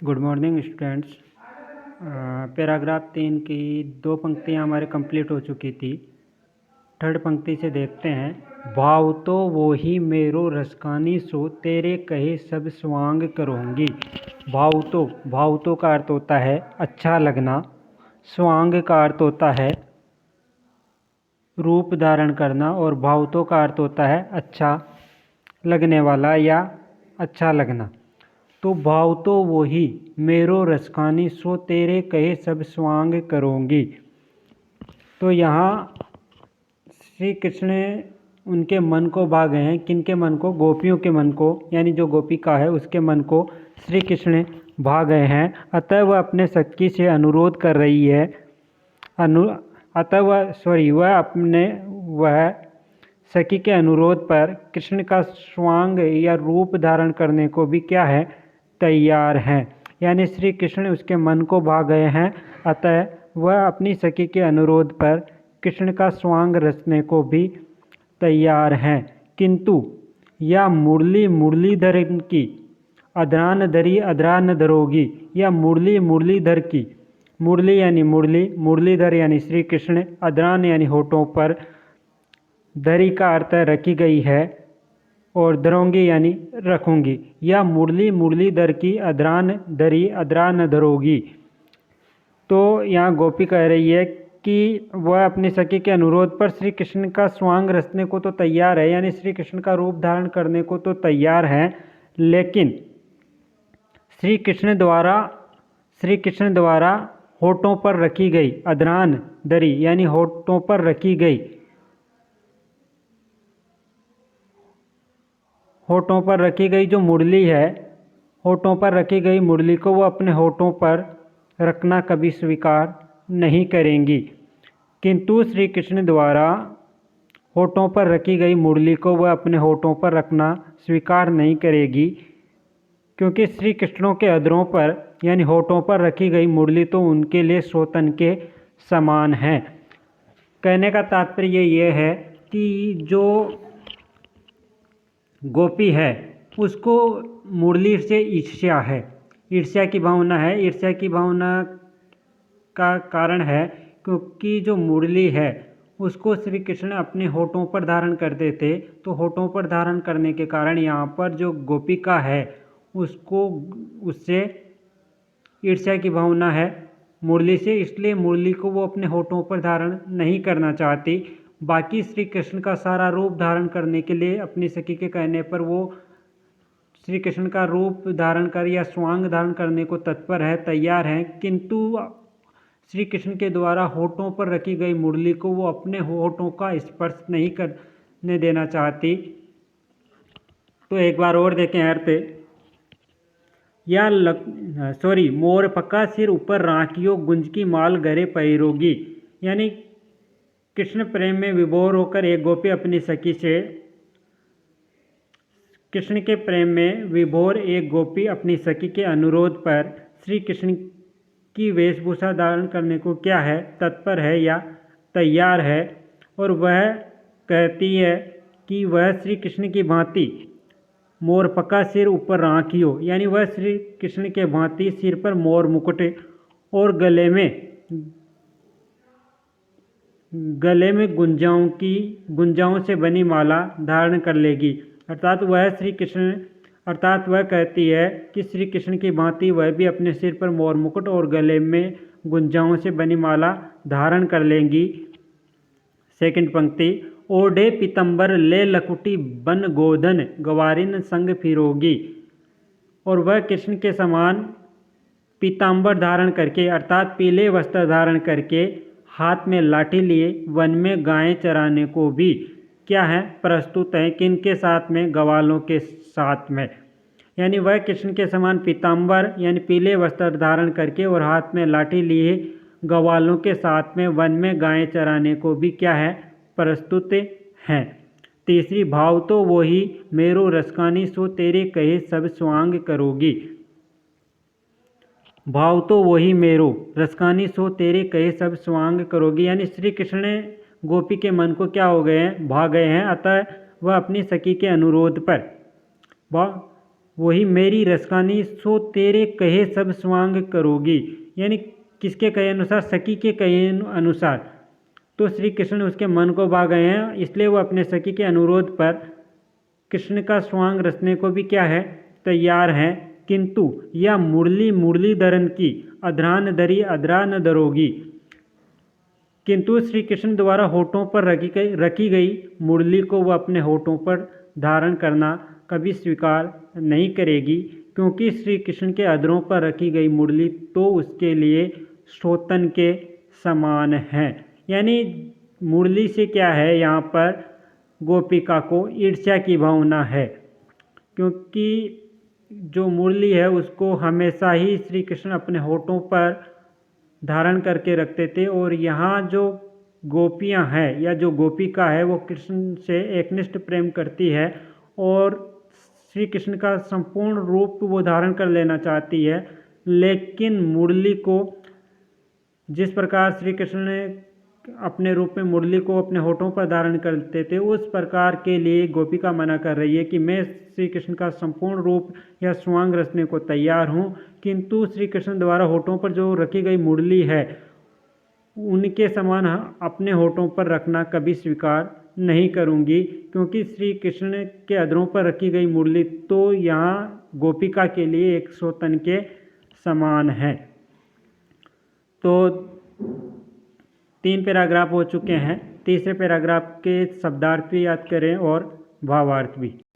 Good morning students. Paragraph 3 की 2 पंक्तियाँ हमारे कंप्लीट हो चुकी थी। थर्ड पंक्ति से देखते हैं। भाव तो वो ही मेरो रसकानी सो तेरे कहे सब स्वांग करूँगी। भाव तो का अर्थ होता है अच्छा लगना। स्वांग का अर्थ होता है रूप धारण करना। और भाव तो का अर्थ होता है अच्छा लगने वाला या अच्छा लगना। तो भाव तो वही मेरो रसकानी सो तेरे कहे सब स्वांग करूँगी। तो यहाँ श्री कृष्ण उनके मन को भा गए हैं। किनके मन को? गोपियों के मन को, यानी जो गोपिका है उसके मन को श्री कृष्ण भा गए हैं। अतः वह अपने सखी से अनुरोध कर रही है। वह सखी के अनुरोध पर कृष्ण का स्वांग या रूप धारण करने को भी क्या है? तैयार हैं। यानी श्री कृष्ण उसके मन को भा गए हैं। अतः वह अपनी सखी के अनुरोध पर कृष्ण का स्वांग रचने को भी तैयार हैं। किंतु या मुरली मुरलीधर की अदरान धरी अदरान धरोगी, या मुरली मुरलीधर की, मुरली यानी मुरली, मुरलीधर यानी श्री कृष्ण, अदरान यानी होठों पर, धरी का अर्थ रखी गई है, और धरोंगी यानी रखूंगी। या मुरली मुरलीधर की अदरान धरी अदरान धरोगी। तो यहाँ गोपी कह रही है कि वह अपनी सखी के अनुरोध पर श्री कृष्ण का स्वांग रचने को तो तैयार है, यानी श्री कृष्ण का रूप धारण करने को तो तैयार है, लेकिन श्री कृष्ण द्वारा होठों पर रखी गई अदरान धरी यानी होठों पर रखी गई, होठों पर रखी गई जो मुरली है, होठों पर रखी गई मुरली को वो अपने होठों पर रखना कभी स्वीकार नहीं करेंगी। किंतु श्री कृष्ण द्वारा होठों पर रखी गई मुरली को वह अपने होठों पर रखना स्वीकार नहीं करेगी, क्योंकि श्री कृष्णों के अधरों पर यानी होठों पर रखी गई मुरली तो उनके लिए स्वतन के समान है। कहने का तात्पर्य ये है कि जो गोपी है उसको मुरली से ईर्ष्या है, ईर्ष्या की भावना है। ईर्ष्या की भावना का कारण है क्योंकि जो मुरली है उसको श्री कृष्ण अपने होठों पर धारण करते थे, तो होठों पर धारण करने के कारण यहाँ पर जो गोपिका है उसको उससे ईर्ष्या की भावना है मुरली से, इसलिए मुरली को वो अपने होठों पर धारण नहीं करना चाहती। बाकी श्री कृष्ण का सारा रूप धारण करने के लिए अपनी सखी के कहने पर वो श्री कृष्ण का रूप धारण कर या स्वांग धारण करने को तत्पर है, तैयार है। किंतु श्री कृष्ण के द्वारा होठों पर रखी गई मुरली को वो अपने होठों का स्पर्श नहीं करने देना चाहती। तो एक बार और देखें अर्थ। या मोर पक्का सिर ऊपर राखियो गुंज की माल गरे पैरोगी। यानी कृष्ण प्रेम में विभोर होकर एक गोपी अपनी सखी से, कृष्ण के प्रेम में विभोर एक गोपी अपनी सखी के अनुरोध पर श्री कृष्ण की वेशभूषा धारण करने को क्या है? तत्पर है या तैयार है। और वह कहती है कि वह श्री कृष्ण की भांति मोर पका सिर ऊपर राखियो, यानी वह श्री कृष्ण के भांति सिर पर मोर मुकुट और गले में गुंजाओं से बनी माला धारण कर लेगी। अर्थात वह कहती है कि श्री कृष्ण की भांति वह भी अपने सिर पर मोर मुकुट और गले में गुंजाओं से बनी माला धारण कर लेंगी। सेकंड पंक्ति। ओढ़े पीतंबर ले लकुटी बन गोधन गवारिन संग फिरोगी। और वह कृष्ण के समान पीतांबर धारण करके अर्थात पीले वस्त्र धारण करके हाथ में लाठी लिए वन में गायें चराने को भी क्या है? प्रस्तुत है। किनके साथ में? गवालों के साथ में। यानी वह कृष्ण के समान पीतांबर यानी पीले वस्त्र धारण करके और हाथ में लाठी लिए गवालों के साथ में वन में गायें चराने को भी क्या है? प्रस्तुत हैं। तीसरी। भाव तो वही मेरो रसकानी सो तेरे कहे सब स्वांग करोगी। भाव तो वही मेरो रसकानी सो तेरे कहे सब स्वांग करोगी। यानी श्री कृष्ण गोपी के मन को क्या हो गए हैं? भा गए हैं। अतः वह अपनी सखी के अनुरोध पर वही मेरी रसखानी, सो तेरे कहे सब स्वांग करोगी। यानी किसके कहे अनुसार? सखी के कहे अनुसार। तो श्री कृष्ण उसके मन को भा गए हैं, इसलिए वो अपने सखी के अनुरोध पर कृष्ण का स्वांग रचने को भी क्या है? तैयार हैं। किंतु यह मुरली मुरलीधरन की, अधरान दरी अधरान दरोगी। किंतु श्री कृष्ण द्वारा होठों पर रखी गई मुरली को वह अपने होठों पर धारण करना कभी स्वीकार नहीं करेगी, क्योंकि श्री कृष्ण के अधरों पर रखी गई मुरली तो उसके लिए सोतन के समान है। यानी मुरली से क्या है, यहाँ पर गोपिका को ईर्ष्या की भावना है, क्योंकि जो मुरली है उसको हमेशा ही श्री कृष्ण अपने होठों पर धारण करके रखते थे, और यहाँ जो गोपियाँ हैं या जो गोपिका है वो कृष्ण से एकनिष्ठ प्रेम करती है और श्री कृष्ण का संपूर्ण रूप वो धारण कर लेना चाहती है। लेकिन मुरली को जिस प्रकार श्री कृष्ण ने अपने रूप में मुरली को अपने होठों पर धारण करते थे, उस प्रकार के लिए गोपिका मना कर रही है कि मैं श्री कृष्ण का संपूर्ण रूप या स्वांग रचने को तैयार हूँ, किंतु श्री कृष्ण द्वारा होठों पर जो रखी गई मुरली है उनके समान अपने होठों पर रखना कभी स्वीकार नहीं करूँगी, क्योंकि श्री कृष्ण के अधरों पर रखी गई मुरली तो यहाँ गोपिका के लिए एक सोतन के समान है। तो 3 पैराग्राफ हो चुके हैं। तीसरे पैराग्राफ के शब्दार्थ भी याद करें और भावार्थ भी।